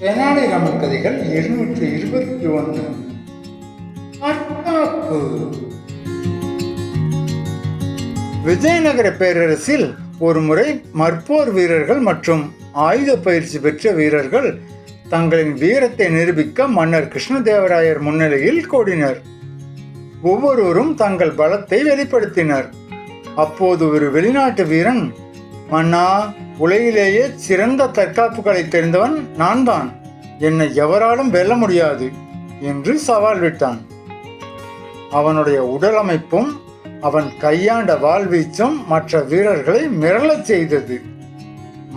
தெனாலிராமன் கதைகள் 221. தற்காப்பு. விஜயநகர பேரரசில் ஒருமுறை மற்போர் வீரர்கள் மற்றும் ஆயுத பயிற்சி பெற்ற வீரர்கள் தங்களின் வீரத்தை நிரூபிக்க மன்னர் கிருஷ்ணதேவராயர் முன்னிலையில் கூடினர். ஒவ்வொருவரும் தங்கள் பலத்தை வெளிப்படுத்தினர். அப்போது ஒரு வெளிநாட்டு வீரன், மன்னா, உலகிலேயே சிறந்த தற்காப்பு கலை தெரிந்தவன் நான் தான், என்னை எவராலும் வெல்ல முடியாது என்று சவால் விட்டான். அவனுடைய உடல் அமைப்பும் அவன் கையாண்ட வாழ்வீச்சும் மற்ற வீரர்களை மிரளச் செய்தது.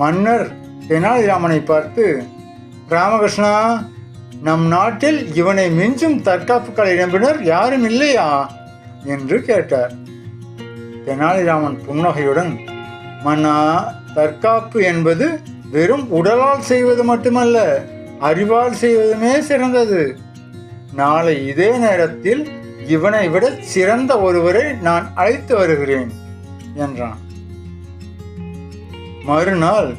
மன்னர் தெனாலிராமனை பார்த்து, ராமகிருஷ்ணா, நம் நாட்டில் இவனை மிஞ்சும் தற்காப்பு கலை நிபுணர் யாரும் இல்லையா என்று கேட்டார். தெனாலிராமன் புன்னகையுடன், மன்னா, தற்காப்பு என்பது வெறும் உடலால் செய்வது மட்டுமல்ல, அறிவால் செய்வதுமே சிறந்தது. நாளை இதே நேரத்தில் இவனை விட சிறந்த ஒருவரை நான் அழைத்து வருகிறேன் என்றான். மறுநாள்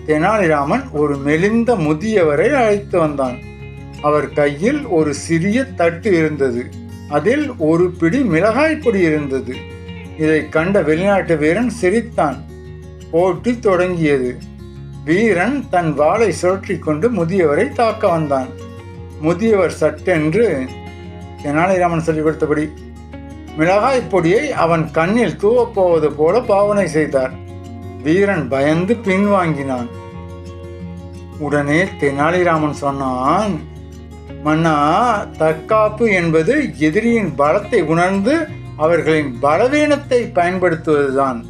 தெனாலிராமன் ஒரு மெலிந்த முதியவரை அழைத்து வந்தான். அவர் கையில் ஒரு சிறிய தட்டு இருந்தது. அதில் ஒரு பிடி மிளகாய் பொடி இருந்தது. இதை கண்ட வெளிநாட்டு வீரன் சிரித்தான். போட்டி தொடங்கியது. வீரன் தன் வாளை சுழற்றி கொண்டு முதியவரை தாக்க வந்தான். முதியவர் சட்டென்று தெனாலிராமன் சொல்லிக் கொடுத்தபடி மிளகாய் பொடியை அவன் கண்ணில் தூவப்போவது போல பாவனை செய்தார். வீரன் பயந்து பின்வாங்கினான். உடனே தெனாலிராமன் சொன்னான், மன்னா, தற்காப்பு என்பது எதிரியின் பலத்தை உணர்ந்து அவர்களின் பலவீனத்தை பயன்படுத்துவதுதான்.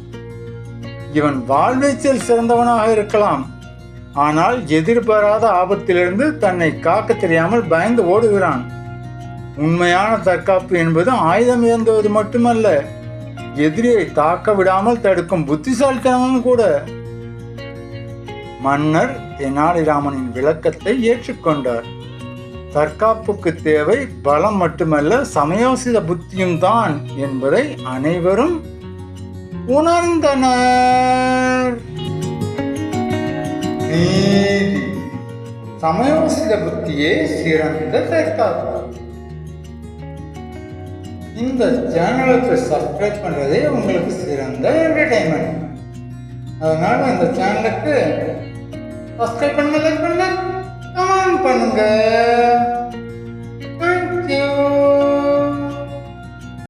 இவன் வாழ்வீச்சில் சிறந்தவனாக இருக்கலாம், ஆனால் எதிர்பாராத ஆபத்திலிருந்து தன்னை காக்க தெரியாமல் பயந்து ஓடுகிறான். உண்மையான தற்காப்பு என்பது ஆயுதம் ஏந்துவது மட்டுமல்ல, எதிரியை தாக்க விடாமல் தடுக்கும் புத்திசாலித்தனமும் கூட. மன்னர் தெனாலிராமனின் விளக்கத்தை ஏற்றுக்கொண்டார். தற்காப்புக்கு தேவை பலம் மட்டுமல்ல, சமயோசித புத்தியும் தான் என்பதை அனைவரும் உணர்ந்தனர். நீதி. சமயோசித புத்தியே சிறந்த தற்காப்பு. இந்த சேனலுக்கு சப்ஸ்கிரைப் பண்றதே உங்களுக்கு சிறந்த என்டர்டைன்மெண்ட். அதனால இந்த சேனலுக்கு சப்ஸ்கிரைப் பண்ணுங்க, லைக் பண்ணுங்க, கமெண்ட் பண்ணுங்க.